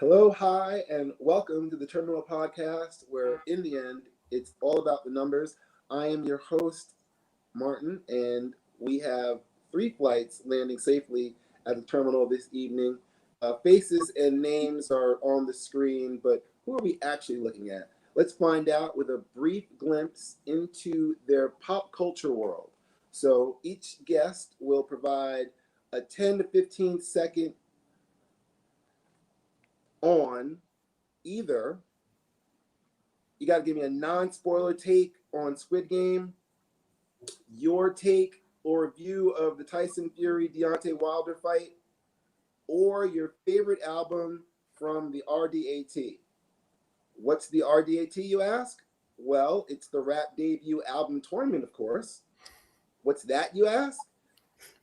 Hello, hi, and welcome to the Terminal Podcast, where in the end, it's all about the numbers. I am your host, Martin, and we have three flights landing safely at the terminal this evening. Faces and names are on the screen, but who are we actually looking at? Let's find out with a brief glimpse into their pop culture world. So each guest will provide a 10 to 15-second on either you got to give me a non-spoiler take on Squid Game, your take or review of the Tyson Fury Deontay Wilder fight, or your favorite album from the RDAT. What's the RDAT, you ask? Well, it's the rap debut album tournament, of course. What's that, you ask?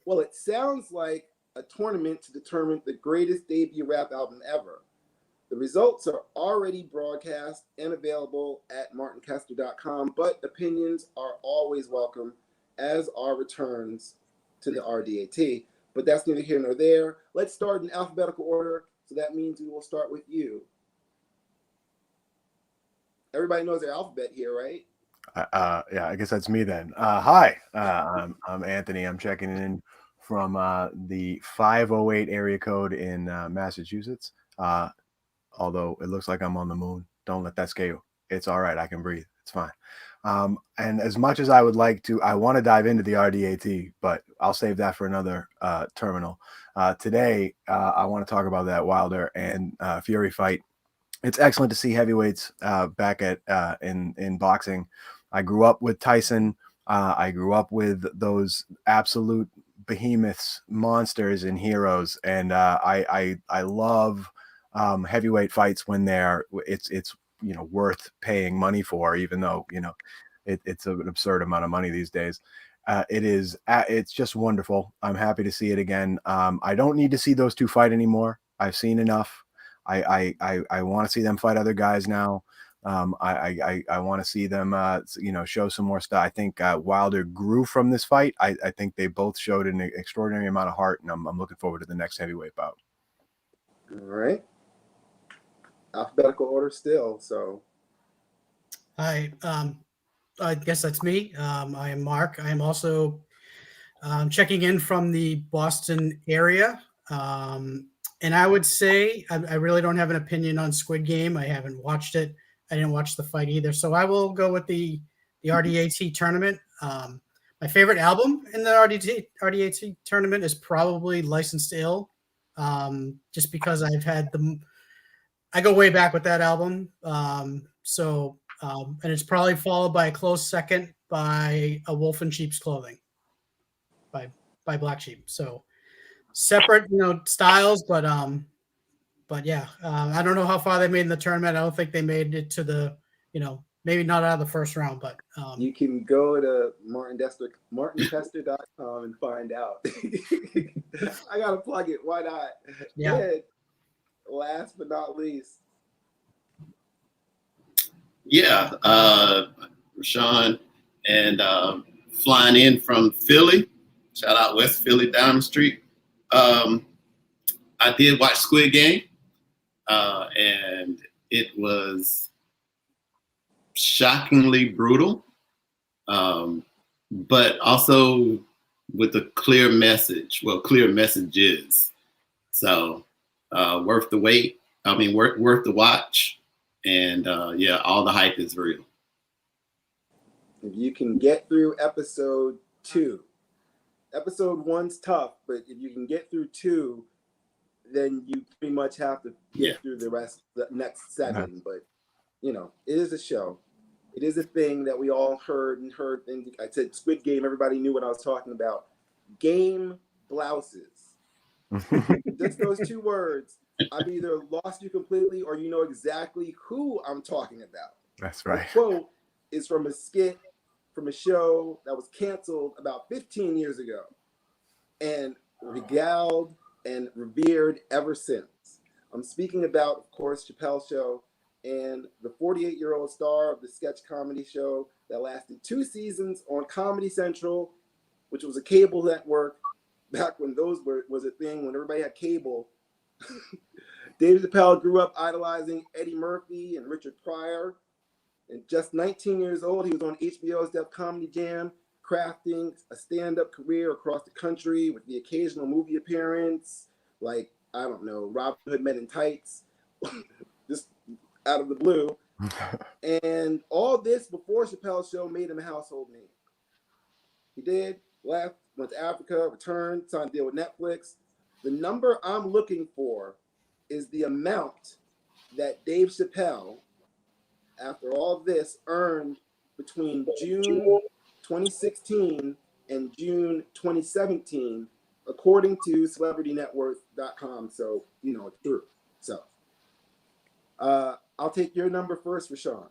Well, it sounds like a tournament to determine the greatest debut rap album ever. The results are already broadcast and available at martinkester.com, but opinions are always welcome, as are returns to the RDAT. But that's neither here nor there. Let's start in alphabetical order, so that means we will start with you. Everybody knows their alphabet here, right? Yeah, I guess that's me then. Hi, I'm Anthony. I'm checking in from the 508 area code in Massachusetts. Although it looks like I'm on the moon. Don't let that scare you. It's all right. I can breathe. It's fine. And as much as I would like to, I want to dive into the RDAT, but I'll save that for another terminal. Today, I want to talk about that Wilder and Fury fight. It's excellent to see heavyweights back at in boxing. I grew up with Tyson. I grew up with those absolute behemoths, monsters, and heroes, and I love heavyweight fights when it's worth paying money for, even though it's an absurd amount of money these days. It's just wonderful. I'm happy to see it again. I don't need to see those two fight anymore. I've seen enough. I want to see them fight other guys now. I want to see them show some more stuff. I think Wilder grew from this fight. I think they both showed an extraordinary amount of heart, and I'm looking forward to the next heavyweight bout. All right. Alphabetical order still, so. Hi, I guess that's me. I am Mark. I am also checking in from the Boston area. And I would say I really don't have an opinion on Squid Game. I haven't watched it. I didn't watch the fight either. So I will go with the RDAT tournament. My favorite album in the RDAT tournament is probably Licensed to Ill, just because I go way back with that album. And it's probably followed by a close second by A Wolf in Sheep's Clothing by Black Sheep. So separate, styles, but yeah, I don't know how far they made in the tournament. I don't think they made it to the, maybe not out of the first round, but You can go to martinkester.com and find out. I gotta plug it. Why not? Yeah. Good. Last but not least. Yeah, Rashawn, and flying in from Philly. Shout out West Philly, Diamond Street. I did watch Squid Game, and it was shockingly brutal, but also with a clear message. Well, clear messages. So worth the wait. I mean, worth the watch. And yeah, all the hype is real. If you can get through episode 2, episode 1's tough, but if you can get through 2, then you pretty much have to get through the next 7. But it is a show. It is a thing that we all heard. And I said Squid Game. Everybody knew what I was talking about. Game blouses. Just those 2 words. I've either lost you completely or you know exactly who I'm talking about. That's right. The quote is from a skit from a show that was canceled about 15 years ago and regaled and revered ever since. I'm speaking about, of course, Chappelle Show and the 48-year-old star of the sketch comedy show that lasted 2 seasons on Comedy Central, which was a cable network back when those was a thing, when everybody had cable. Dave Chappelle grew up idolizing Eddie Murphy and Richard Pryor. And just 19 years old, he was on HBO's Def Comedy Jam, crafting a stand-up career across the country with the occasional movie appearance, like, I don't know, Robin Hood Men in Tights, just out of the blue. And all this before Chappelle's show made him a household name. He did, left, went to Africa, returned, signed a deal with Netflix. The number I'm looking for is the amount that Dave Chappelle, after all of this, earned between June 2016 and June 2017, according to CelebrityNetWorth.com. So, you know, it's true. So, I'll take your number first, Rashawn.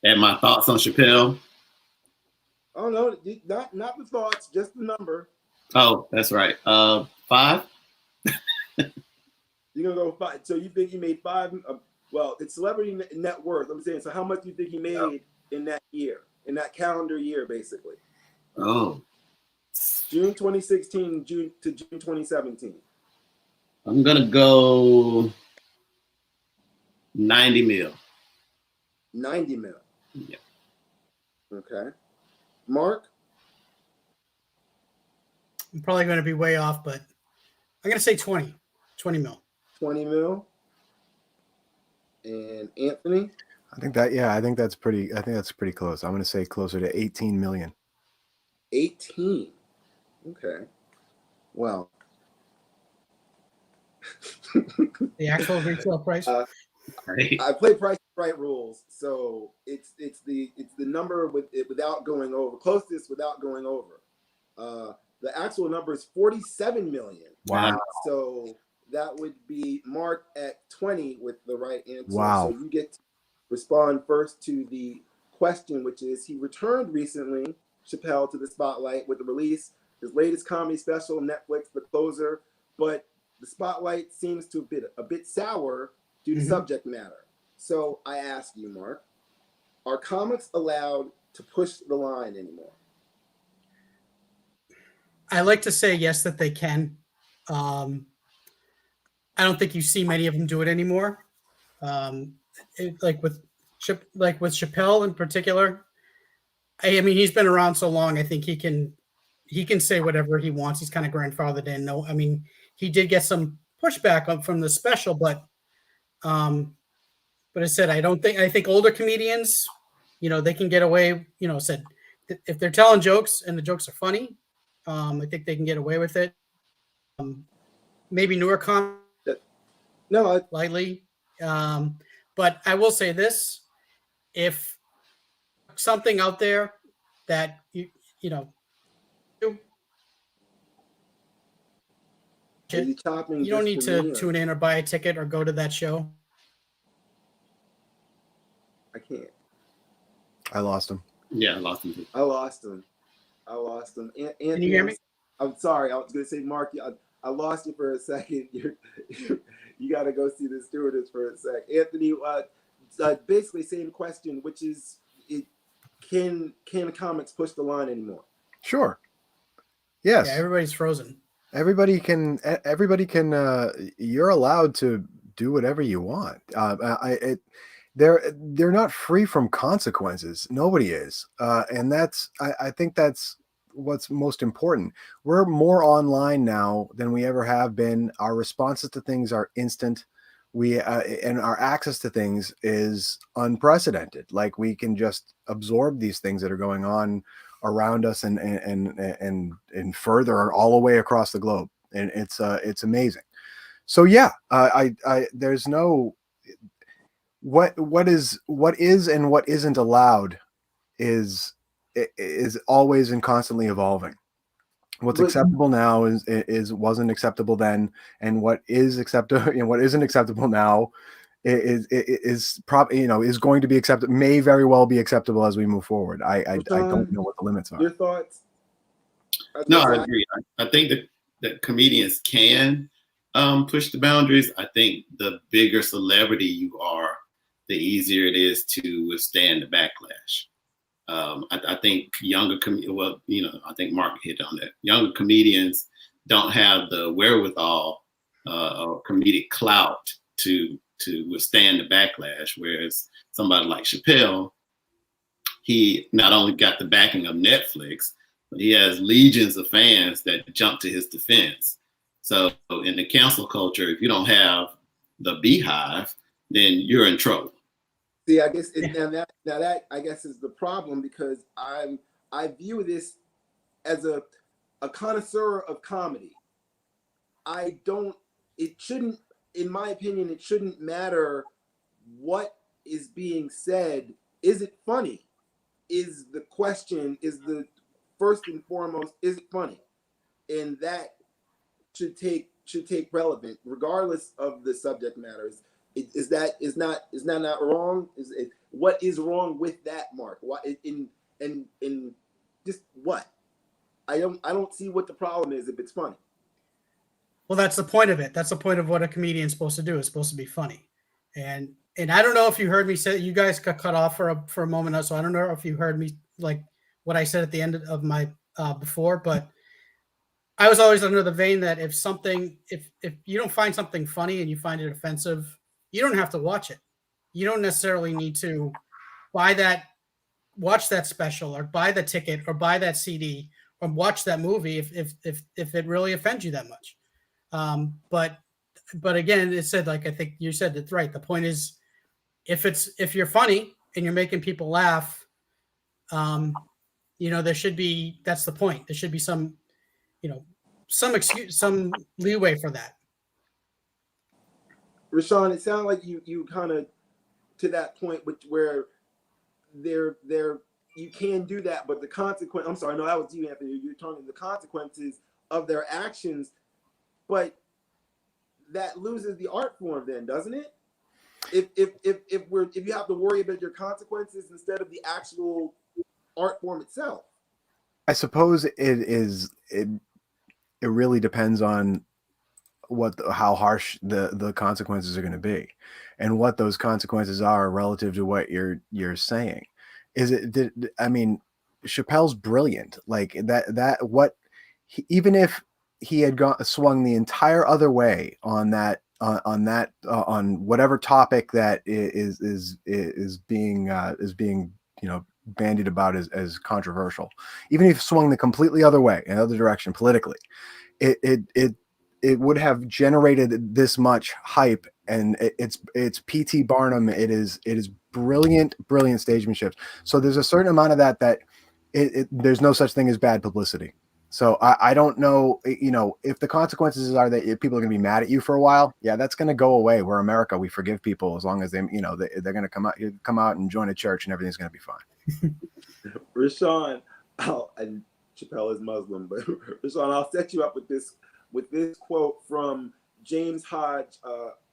And my thoughts on Chappelle. Oh no, not the thoughts, just the number. Oh, that's right. 5. You're gonna go 5. So you think he made 5? Well, it's Celebrity Net Worth. I'm saying. So how much do you think he made in that year, in that calendar year, basically? Oh, June 2016, June 2017. I'm gonna go 90 mil. 90 mil. Yeah. Okay. Mark? I'm probably going to be way off, but I'm going to say 20 mil. 20 mil. And Anthony? I think that's pretty close. I'm going to say closer to 18 million. 18. Okay. Well. The actual retail price? Right. I play Price is Right rules, so it's the number without going over, closest without going over. The actual number is 47 million. Wow. So that would be Mark at 20 with the right answer. Wow. So you get to respond first to the question, which is he returned recently, Chappelle, to the spotlight with the release his latest comedy special, Netflix, The Closer, but the spotlight seems to have been a bit sour due to subject matter. So I ask you, Mark, are comics allowed to push the line anymore? I like to say yes, that they can. I don't think you see many of them do it anymore. Like with Chappelle in particular, I mean, he's been around so long. I think he can say whatever he wants. He's kind of grandfathered in. No, I mean, he did get some pushback from the special, but I said, I think older comedians, you know, they can get away, you know, said if they're telling jokes and the jokes are funny, I think they can get away with it. Maybe newer comics, lightly. But I will say this, if something out there that, you know, you don't need to tune in or buy a ticket or go to that show. I can't. I lost him. Yeah, I lost him too. I lost him. Anthony, Can you hear me? I'm sorry. I was going to say, Mark, I lost you for a second. You got to go see the stewardess for a sec. Anthony, basically same question, which is, can comics push the line anymore? Sure. Yes. Yeah, everybody's frozen. Everybody can. You're allowed to do whatever you want. They're not free from consequences. Nobody is, and I think that's what's most important. We're more online now than we ever have been. Our responses to things are instant. And our access to things is unprecedented. Like, we can just absorb these things that are going on around us and further all the way across the globe, and it's amazing. So yeah, there's no what is and what isn't allowed is always and constantly evolving. What's acceptable now is wasn't acceptable then, and what is acceptable and what isn't acceptable now is probably, you know, is going to be acceptable, may very well be acceptable as we move forward. I don't know what the limits are. Your thoughts? No, I agree. I think that comedians can push the boundaries. I think the bigger celebrity you are, the easier it is to withstand the backlash. I think younger I think Mark hit on that. Younger comedians, don't have the wherewithal or comedic clout to withstand the backlash. Whereas somebody like Chappelle, he not only got the backing of Netflix, but he has legions of fans that jump to his defense. So in the cancel culture, if you don't have the beehive, then you're in trouble. See, I guess now that I guess is the problem, because I view this as a connoisseur of comedy. It shouldn't, in my opinion, it shouldn't matter what is being said. Is it funny? Is the question, is the first and foremost, is it funny? And that should take relevant, regardless of the subject matters. Is that not wrong? What is wrong with that, Mark? Why in just what? I don't see what the problem is if it's funny. Well, that's the point of it. That's the point of what a comedian's supposed to do. It's supposed to be funny. And I don't know if you heard me say, you guys got cut off for a moment, so I don't know if you heard me, like what I said at the end of my before, but I was always under the vein that if you don't find something funny and you find it offensive, you don't have to watch it. You don't necessarily need to watch that special, or buy the ticket, or buy that CD, or watch that movie if it really offends you that much. But again, it said, like, I think you said it right. The point is, if you're funny and you're making people laugh, there should be, that's the point. There should be some excuse, some leeway for that. Rashawn, it sounded like you kind of to that point where you can do that, but the consequence. I'm sorry, no, that was you, Anthony. You're talking the consequences of their actions, but that loses the art form, then, doesn't it? If you have to worry about your consequences instead of the actual art form itself. I suppose it really depends on how harsh the consequences are going to be, and what those consequences are relative to what you're saying. Chappelle's brilliant, like even if he had swung the entire other way on whatever topic that is being bandied about as controversial, even if he swung the completely other way, in the other direction politically, it would have generated this much hype. And it's P.T. Barnum. It is brilliant stagemanship. So there's a certain amount of that there's no such thing as bad publicity. So I don't know, if the consequences are that people are going to be mad at you for a while, yeah, that's going to go away. We're America. We forgive people as long as they're going to come out and join a church, and everything's going to be fine. Rashawn, and Chappelle is Muslim, but Rashawn, I'll set you up with this quote from James Hodge,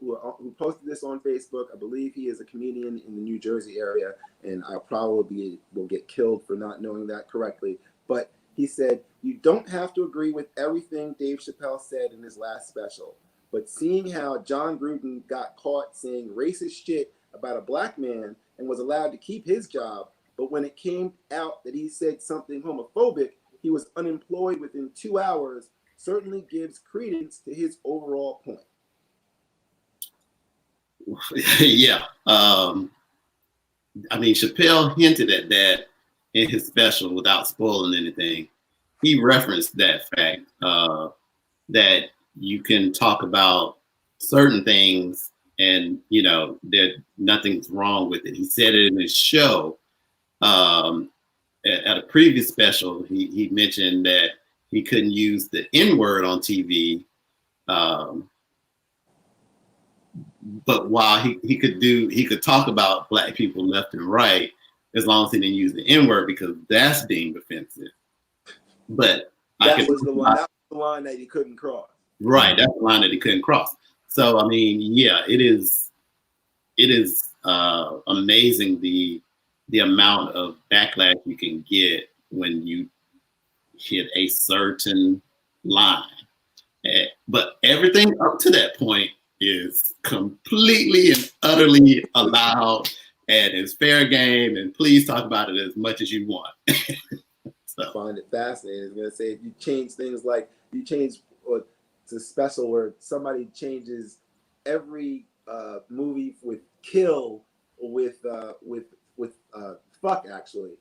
who posted this on Facebook. I believe he is a comedian in the New Jersey area, and I probably will get killed for not knowing that correctly. But he said, "You don't have to agree with everything Dave Chappelle said in his last special, but seeing how John Gruden got caught saying racist shit about a black man and was allowed to keep his job, but when it came out that he said something homophobic, he was unemployed within 2 hours, certainly gives credence to his overall point." Yeah. Chappelle hinted at that in his special without spoiling anything. He referenced that fact that you can talk about certain things and, that nothing's wrong with it. He said it in his show. At a previous special, he mentioned that he couldn't use the N-word on TV. But while he could talk about black people left and right, as long as he didn't use the N-word, because that's being offensive. But that was the line that he couldn't cross. Right, that's the line that he couldn't cross. So yeah, it is amazing the amount of backlash you can get when you hit a certain line. But everything up to that point is completely and utterly allowed and is fair game, and please talk about it as much as you want. So. I find it fascinating. I was going to say, if you change things like it's a special where somebody changes every movie with kill with fuck. Actually,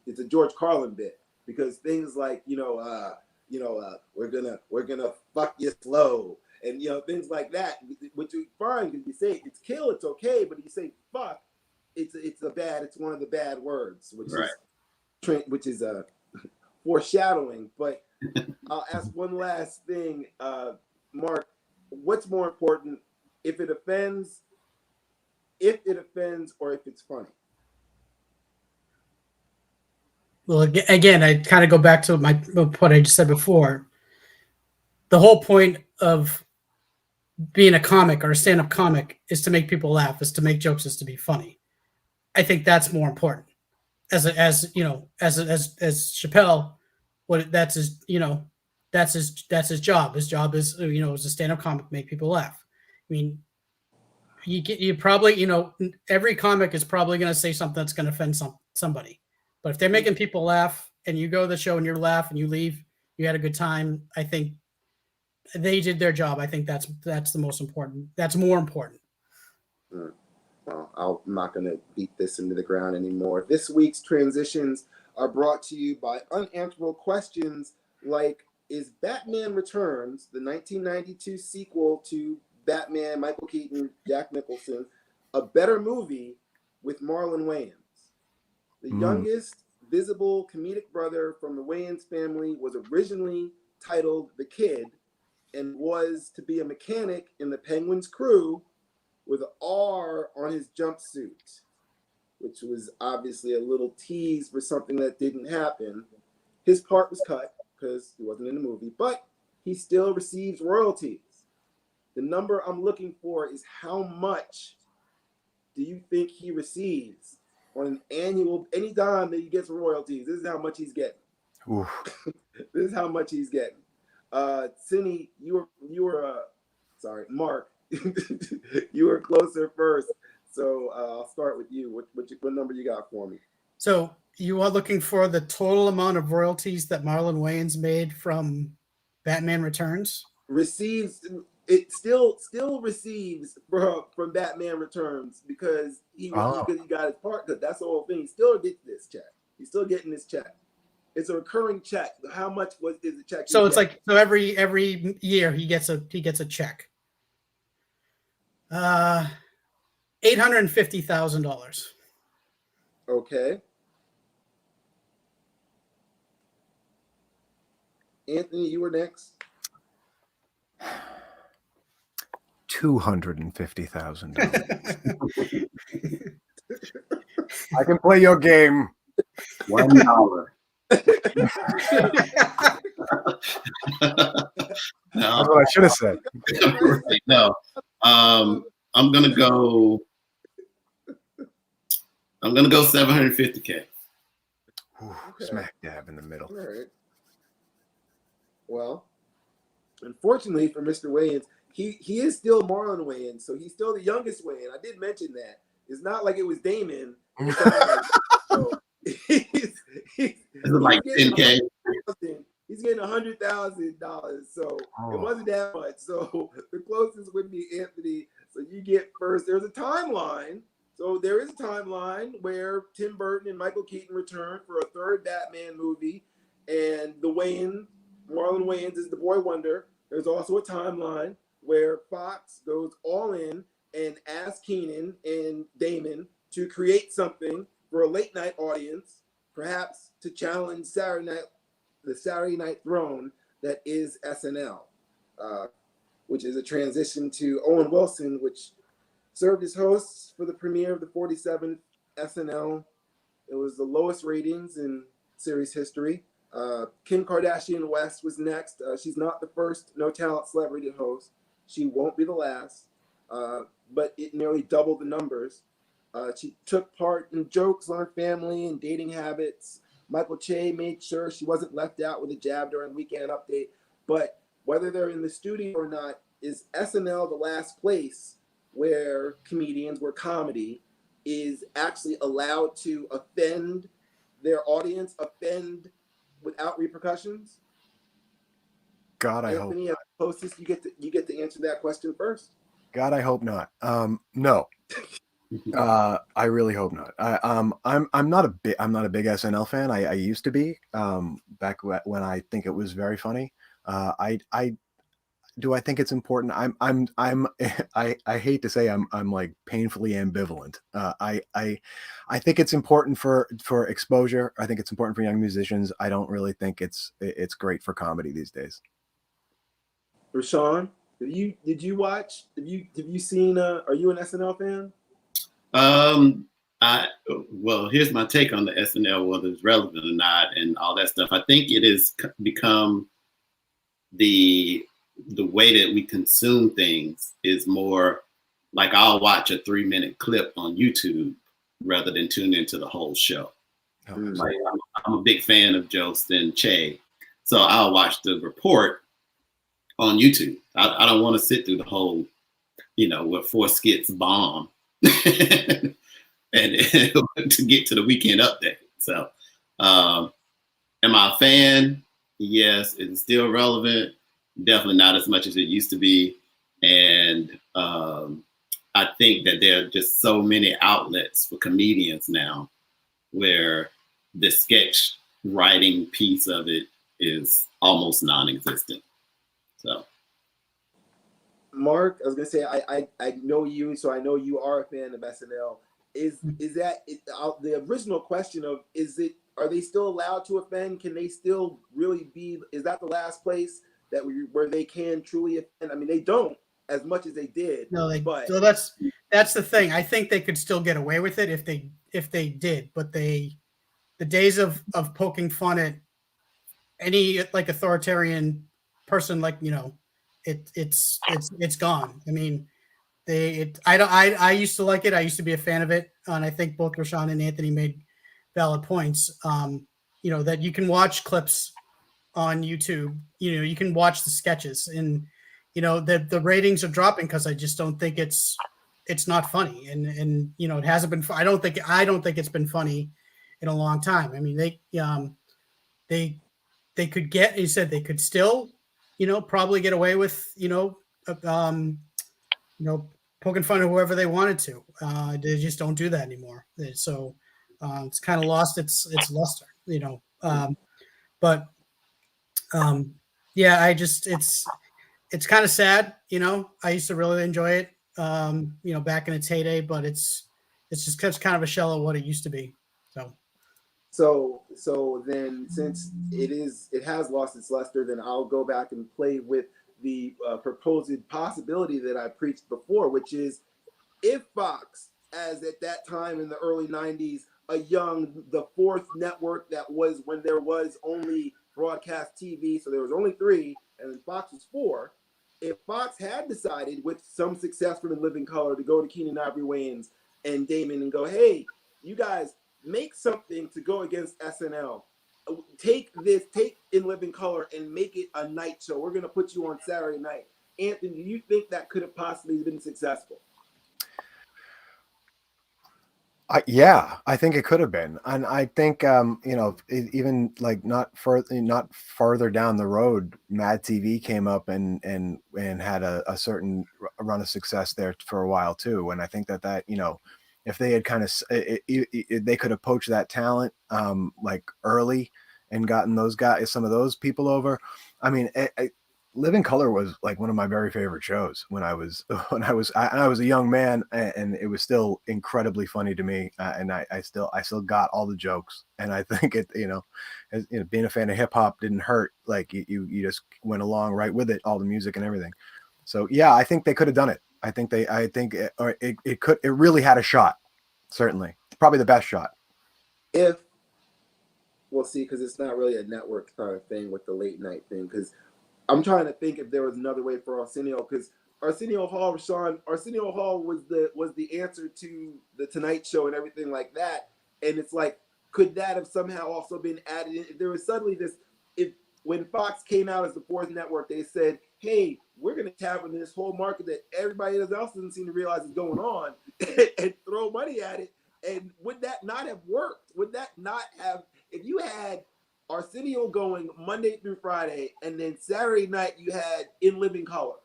it's a George Carlin bit, because things like we're gonna fuck you slow, and things like that, which is fine because you say it's kill, it's okay, but if you say fuck, it's one of the bad words, which is foreshadowing. But I'll ask one last thing, Mark. What's more important, if it offends, or if it's funny? Well, again, I kind of go back to what I just said before. The whole point of being a comic or a stand-up comic is to make people laugh, is to make jokes, is to be funny. I think that's more important. As Chappelle, that's his job. His job is, as a stand-up comic, make people laugh. I mean, you probably, every comic is probably going to say something that's going to offend somebody. But if they're making people laugh and you go to the show and you laugh and you leave, you had a good time, I think they did their job. I think that's the most important. That's more important. Well, I'm not going to beat this into the ground anymore. This week's transitions are brought to you by unanswerable questions like, is Batman Returns, the 1992 sequel to Batman, Michael Keaton, Jack Nicholson, a better movie with Marlon Wayans? The youngest visible comedic brother from the Wayans family was originally titled The Kid and was to be a mechanic in the Penguin's crew with an R on his jumpsuit, which was obviously a little tease for something that didn't happen. His part was cut because he wasn't in the movie, but he still receives royalties. The number I'm looking for is how much do you think he receives on an annual, any time that he gets royalties? This is how much he's getting. This is how much he's getting. Cindy, Mark, you were closer first. So I'll start with you. What number you got for me? So you are looking for the total amount of royalties that Marlon Wayans made from Batman Returns? Receives. It still receives from Batman Returns because he got his part. Because that's the whole thing. He still gets this check. He's still getting this check. It's a recurring check. How much is the check? So it's like, so every year he gets a check. $850,000. Okay. Anthony, you were next. $250,000. I can play your game. $1. No. That's what I should have said. No. I'm gonna go 750K. Okay. Smack dab in the middle. All right. Well, unfortunately for Mr. Wayans, he is still Marlon Wayans, so he's still the youngest Wayans. I did mention that. It's not like it was Damon. So he's like 10K. He's getting $100,000. So it wasn't that much. So the closest would be Anthony. So you get first. There's a timeline. So there is a timeline where Tim Burton and Michael Keaton return for a third Batman movie, and Marlon Wayans is the boy wonder. There's also a timeline where Fox goes all in and asks Keenan and Damon to create something for a late night audience, perhaps to challenge the Saturday Night Throne that is SNL, which is a transition to Owen Wilson, which served as host for the premiere of the 47th SNL. It was the lowest ratings in series history. Kim Kardashian West was next. She's not the first no talent celebrity to host. She won't be the last, but it nearly doubled the numbers. She took part in jokes on her family and dating habits. Michael Che made sure she wasn't left out with a jab during Weekend Update. But whether they're in the studio or not, is SNL the last place where comedy is actually allowed to offend their audience, offend without repercussions? God, I hope. Anthony, as hostess, you get to answer that question first. God, I hope not. No. I really hope not. I'm not a big SNL fan. I used to be back when I think it was very funny. I do I think it's important. I hate to say I'm like painfully ambivalent. I think it's important for exposure. I think it's important for young musicians. I don't really think it's great for comedy these days. Rashawn, did you watch? Have you seen? Are you an SNL fan? Well, here's my take on the SNL, whether it's relevant or not, and all that stuff. I think it has become the way that we consume things is more like I'll watch a 3-minute clip on YouTube rather than tune into the whole show. Oh, Like, I'm a big fan of Jostin Che, so I'll watch the report on YouTube. I don't want to sit through the whole, what 4 skits bomb. and to get to the weekend update. So, am I a fan? Yes. It's still relevant. Definitely not as much as it used to be. And I think that there are just so many outlets for comedians now where the sketch writing piece of it is almost non-existent. So. Mark, I was gonna say I know you, so I know you are a fan of SNL. Is that the original question of are they still allowed to offend? Can they still really be? Is that the last place where they can truly offend? I mean, they don't as much as they did. No, but so that's the thing. I think they could still get away with it if they did, but the days of poking fun at any like authoritarian person, like it's gone. I mean, I used to like it. I used to be a fan of it, and I think both Rashawn and Anthony made valid points. That you can watch clips on YouTube. You can watch the sketches, and the ratings are dropping because I just don't think it's not funny, and it hasn't been. I don't think it's been funny in a long time. I mean, they could get. He said they could still, probably get away with, poking fun at whoever they wanted to. They just don't do that anymore. So it's kind of lost its luster, yeah, it's kind of sad. I used to really enjoy it, back in its heyday, but it's just kind of a shell of what it used to be. So then, since it has lost its luster, then I'll go back and play with the proposed possibility that I preached before, which is if Fox, as at that time in the early 90s, the fourth network that was when there was only broadcast TV, so there was only 3, and then Fox was 4. If Fox had decided with some success from In Living Color to go to Keenan Ivory Wayans and Damon and go, hey, you guys make something to go against SNL. Take In Living Color and make it a night show. We're going to put you on Saturday night. Anthony, do you think that could have possibly been successful? Yeah, I think it could have been, and I think even like not farther down the road, Mad TV came up and had a certain run of success there for a while too. And I think that if they had kind of they could have poached that talent like early and gotten some of those people over. I mean, Living Color was like one of my very favorite shows when I was a young man, and it was still incredibly funny to me. And I still got all the jokes, and I think being a fan of hip hop didn't hurt. Like you just went along right with it, all the music and everything. So yeah, I think they could have done it. It really had a shot. Certainly, probably the best shot. We'll see, because it's not really a network kind of thing with the late night thing, because I'm trying to think if there was another way for Arsenio, because Arsenio Hall, Rashawn, Arsenio Hall was the answer to the Tonight Show and everything like that. And it's like, could that have somehow also been added in? There was suddenly when Fox came out as the fourth network, they said, hey, we're going to tap into this whole market that everybody else doesn't seem to realize is going on and throw money at it. And would that not have worked? Would that not have, if you had Arsenio going Monday through Friday, and then Saturday night you had In Living Color.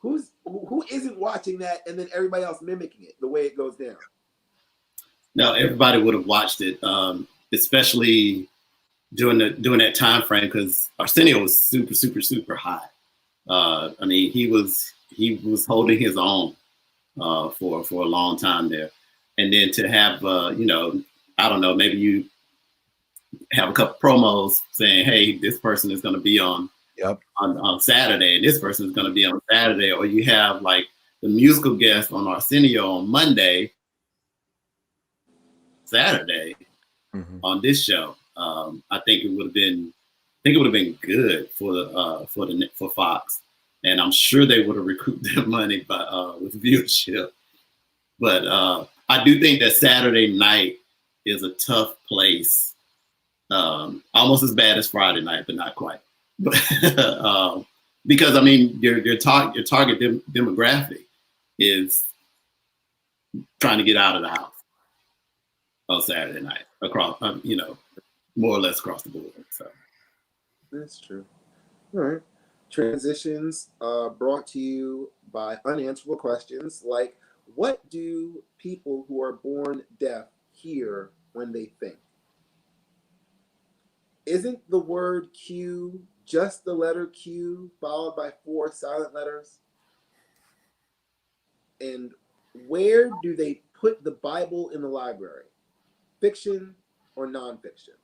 Who isn't watching that, and then everybody else mimicking it the way it goes down? No, everybody would have watched it, especially during that time frame, because Arsenio was super, super, super hot. I mean, he was holding his own for a long time there, and then to have you know, I don't know, maybe you have a couple promos saying, hey, this person is going to be on Saturday, and this person is going to be on Saturday, or you have like the musical guest on Arsenio on Monday, Saturday on this show. I think it would have been good for Fox, and I'm sure they would have recouped their money with viewership. But I do think that Saturday night is a tough place. Almost as bad as Friday night, but not quite. Because I mean, your target demographic is trying to get out of the house on Saturday night across, you know, more or less across the board. So that's true. All right. Transitions brought to you by unanswerable questions like, what do people who are born deaf hear when they think? Isn't the word Q just the letter Q followed by 4 silent letters? And where do they put the Bible in the library? Fiction or nonfiction?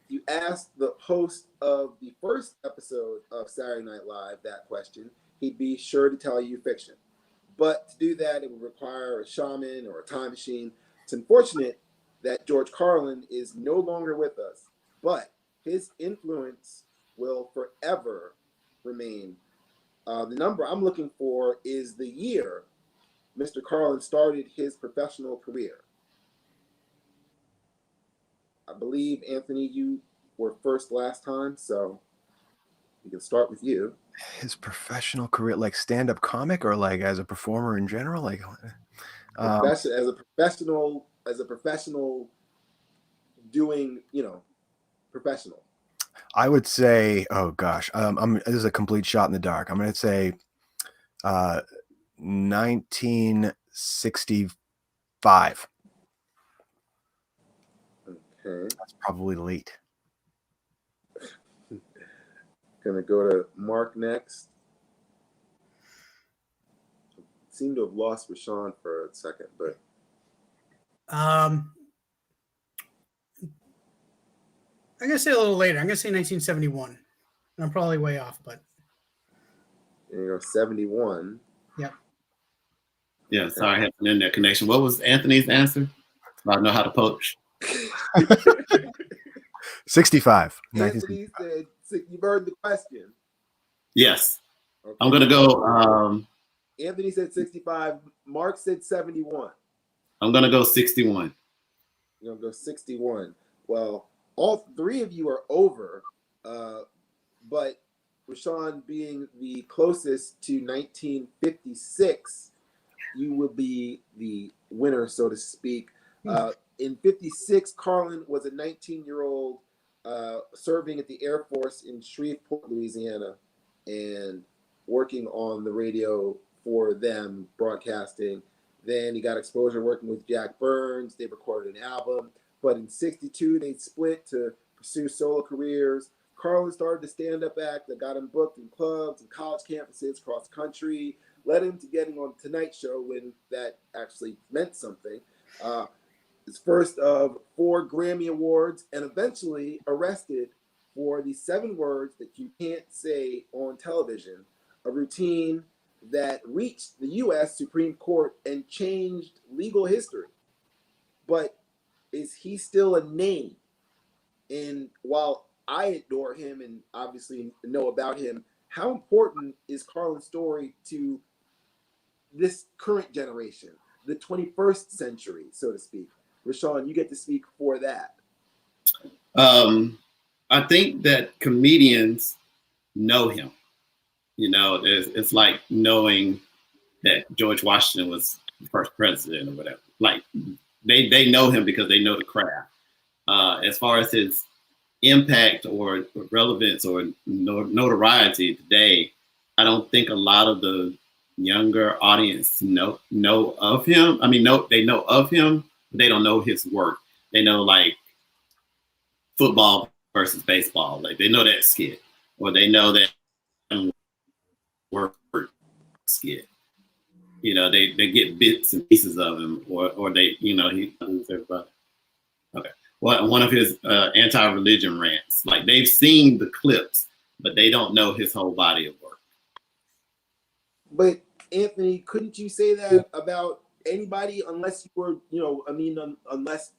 If you asked the host of the first episode of Saturday Night Live that question, he'd be sure to tell you fiction. But to do that, it would require a shaman or a time machine. It's unfortunate that George Carlin is no longer with us, but his influence will forever remain. The number I'm looking for is the year Mr. Carlin started his professional career. I believe, Anthony, you were first last time, so we can start with you. His professional career, like stand-up comic, or like as a performer in general, like as a professional doing, you know, professional. I would say, oh gosh, this is a complete shot in the dark. I'm going to say 1965. Okay. That's probably late. Gonna go to Mark next. Seem to have lost Rashawn for a second, but I'm gonna say a little later. I'm gonna say 1971. And I'm probably way off, but there you go, 71. Yep. Yeah, sorry, I had an internet connection. What was Anthony's answer? I know how to poach. 65. Anthony said, you've heard the question. Yes. Okay. I'm going to go. Anthony said 65. Mark said 71. I'm going to go 61. You're going to go 61. Well, all three of you are over, but Rashawn being the closest to 1956, you will be the winner, so to speak. In 56, Carlin was a 19-year-old serving at the Air Force in Shreveport, Louisiana, and working on the radio for them, broadcasting. Then he got exposure working with Jack Burns. They recorded an album. But in 62, they split to pursue solo careers. Carlin started a stand-up act that got him booked in clubs and college campuses across the country, led him to getting on Tonight Show when that actually meant something. His first of 4 Grammy Awards, and eventually arrested for the 7 words that you can't say on television, a routine that reached the U.S. Supreme Court and changed legal history. But is he still a name? And while I adore him and obviously know about him, how important is Carlin's story to this current generation, the 21st century, so to speak? Rashawn, you get to speak for that. I think that comedians know him. You know, it's like knowing that George Washington was the first president or whatever. Like, they know him because they know the craft. As far as his impact or relevance or notoriety today, I don't think a lot of the younger audience know of him. I mean, they know of him, but they don't know his work. They know like football versus baseball. Like they know that skit, or they know that work skit. You know, they get bits and pieces of him, or they, you know, he everybody. Okay. Well, one of his anti-religion rants. Like they've seen the clips, but they don't know his whole body of work. But Anthony, couldn't you say that about anybody unless you were, you know, I mean, unless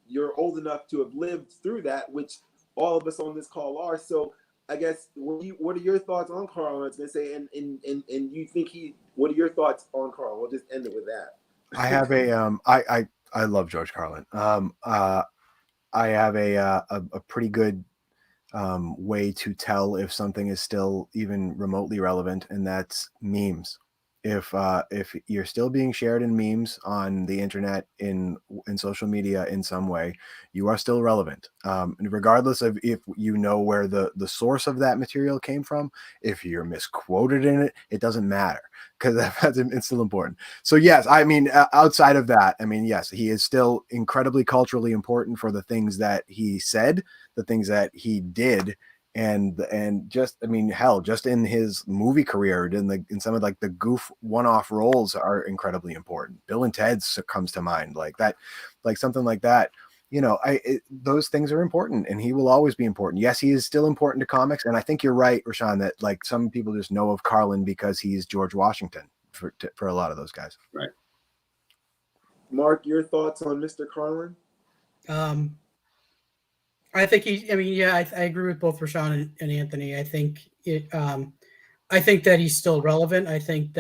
you're old enough to have lived through that, which all of us on this call are. So I guess what are your thoughts on Carlin? I was gonna say, and you think what are your thoughts on Carlin? We'll just end it with that. I have I love George Carlin. I have a pretty good way to tell if something is still even remotely relevant, and that's memes. If you're still being shared in memes on the internet, in social media in some way, you are still relevant. Regardless of if you know where the source of that material came from, if you're misquoted in it, it doesn't matter, because it's still important. So yes, I mean, outside of that, I mean, yes, he is still incredibly culturally important for the things that he said, the things that he did, and just, I mean, hell, just in his movie career, in some of like the goof one-off roles are incredibly important. Bill and Ted's comes to mind, like that, like something like that. You know, those things are important, and he will always be important. Yes, he is still important to comics, and I think you're right, Rashawn, that like some people just know of Carlin because he's George Washington for a lot of those guys. Right. Mark, your thoughts on Mr. Carlin? I think I agree with both Rashawn and Anthony. I think I think that he's still relevant. I think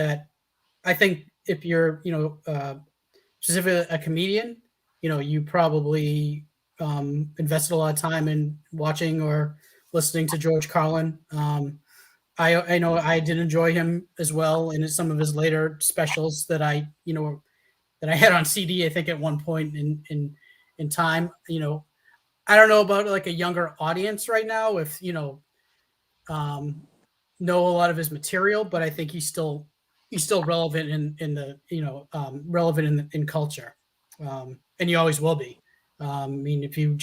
if you're, specifically a comedian, you probably invested a lot of time in watching or listening to George Carlin. I know I did enjoy him as well in some of his later specials that I had on CD, I think at one point in time. I don't know about like a younger audience right now if know a lot of his material, but I think he's still relevant in the relevant in culture, and he always will be. I mean, if you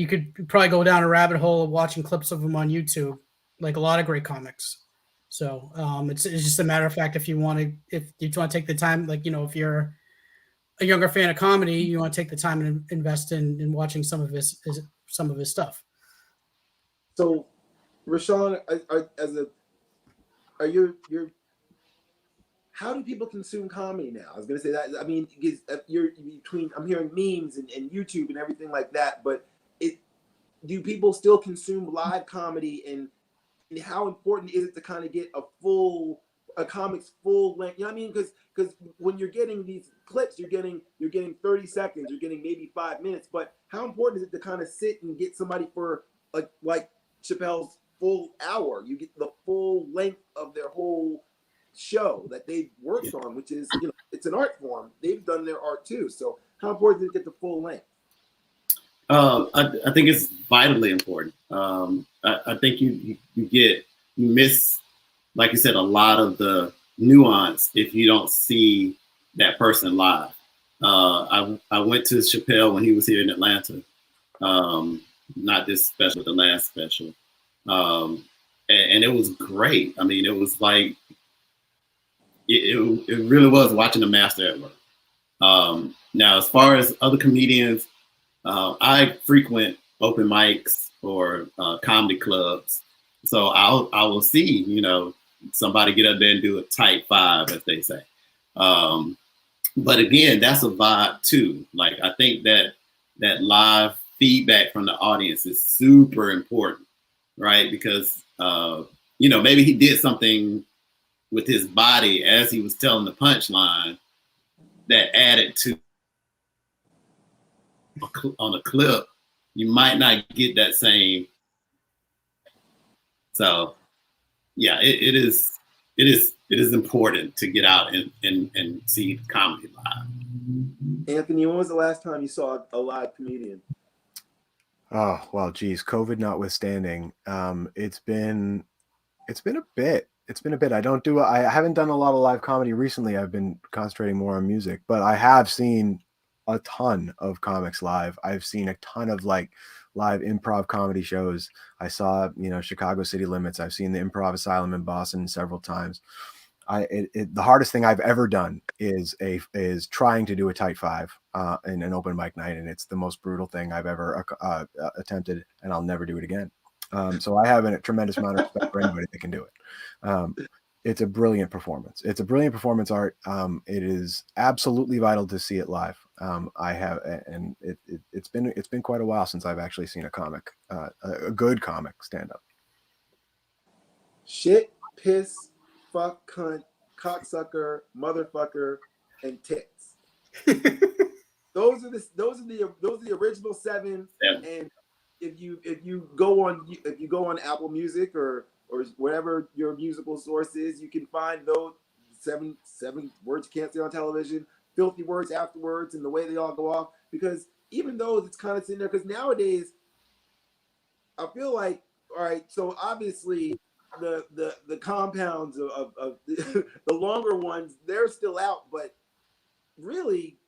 could probably go down a rabbit hole of watching clips of him on YouTube, like a lot of great comics. So it's just a matter of fact, if you want to take the time, like if you're a younger fan of comedy, you want to take the time and invest in watching some of his stuff. So, Rashawn, how do people consume comedy now? I was going to say that. I mean, I'm hearing memes and YouTube and everything like that, but do people still consume live comedy, and how important is it to kind of get a comic's full length? You know what I mean? Because when you're getting these clips, you're getting 30 seconds, you're getting maybe 5 minutes, but how important is it to kind of sit and get somebody for like Chappelle's full hour? You get the full length of their whole show that they've worked on, which is, it's an art form. They've done their art too. So how important is it to get the full length? I think it's vitally important. I think you miss, like you said, a lot of the nuance if you don't see that person live. I went to Chappelle when he was here in Atlanta. Not this special, the last special. And it was great. I mean, it was like, it really was watching a master at work. Now, as far as other comedians, I frequent open mics or comedy clubs. So I will see, somebody get up there and do a type 5, as they say. But again, that's a vibe too. Like, I think that live feedback from the audience is super important, right? Because, maybe he did something with his body as he was telling the punchline that added to on a clip. You might not get that same. So yeah, it is it is important to get out and see comedy live. Anthony, when was the last time you saw a live comedian? Oh, well, geez, COVID notwithstanding, it's been a bit. It's been a bit. I haven't done a lot of live comedy recently. I've been concentrating more on music, but I have seen a ton of comics live. I've seen a ton of like live improv comedy shows. I saw, Chicago City Limits. I've seen the Improv Asylum in Boston several times. The hardest thing I've ever done is trying to do a tight five in an open mic night, and it's the most brutal thing I've ever attempted, and I'll never do it again. So I have a tremendous amount of respect for anybody that can do it. It's a brilliant performance. It's a brilliant performance art. It is absolutely vital to see it live. It's been quite a while since I've actually seen a comic, a good comic stand up. Shit, piss, fuck, cunt, cocksucker, motherfucker, and tits. Those are the original 7. Yeah. And if you go on Apple Music or whatever your musical source is, you can find those seven words you can't say on television, filthy words afterwards, and the way they all go off. Because even though it's kind of sitting there, because nowadays I feel like, all right, so obviously the compounds of the longer ones, they're still out, but really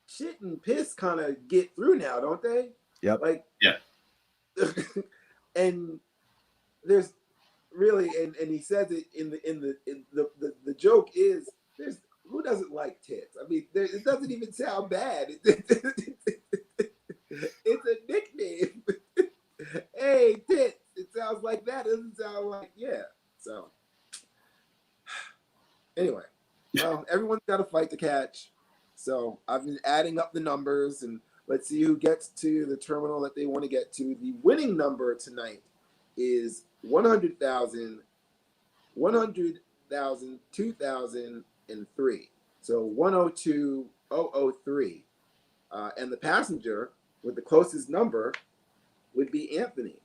shit and piss kind of get through now, don't they? Yep. Like, yeah. And there's really, and he says it in the joke is, there's who doesn't like tits? I mean, it doesn't even sound bad. It's a nickname. Hey, tits. It sounds like that. It doesn't sound like, yeah. So anyway, well, everyone's got a fight to catch. So I've been adding up the numbers, and let's see who gets to the terminal that they want to get to. The winning number tonight is 100,000, 100,000, 2,003. So 102,003. And the passenger with the closest number would be Anthony.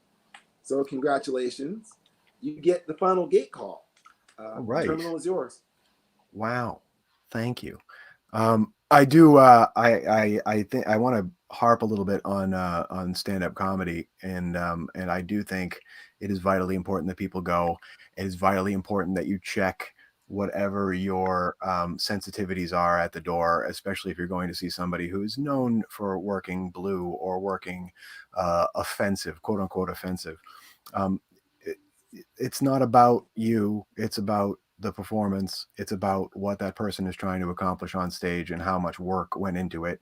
So congratulations. You get the final gate call. All right. The terminal is yours. Wow. Thank you. I do. I think I want to harp a little bit on stand-up comedy, and I do think it is vitally important that people go. It is vitally important that you check whatever your sensitivities are at the door, especially if you're going to see somebody who is known for working blue or working offensive, quote unquote offensive. It's not about you. It's about the performance. It's about what that person is trying to accomplish on stage and how much work went into it.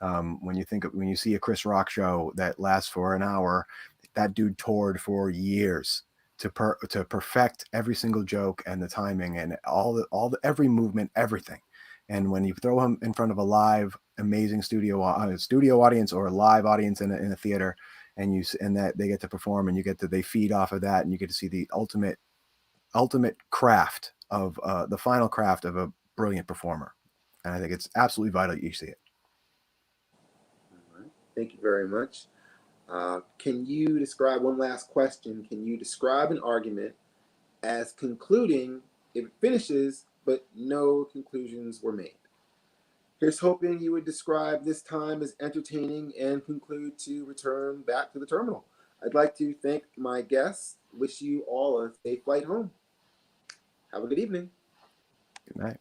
When you see a Chris Rock show that lasts for an hour, that dude toured for years to perfect every single joke and the timing and every movement, everything. And when you throw him in front of a live, amazing studio audience or a live audience in a theater, and that they get to perform, and they feed off of that, and you get to see the ultimate craft of the final craft of a brilliant performer. And I think it's absolutely vital you see it. All right. Thank you very much. Can you describe, one last question, can you describe an argument as concluding if it finishes, but no conclusions were made? Here's hoping you would describe this time as entertaining and conclude to return back to the terminal. I'd like to thank my guests. Wish you all a safe flight home. Have a good evening. Good night.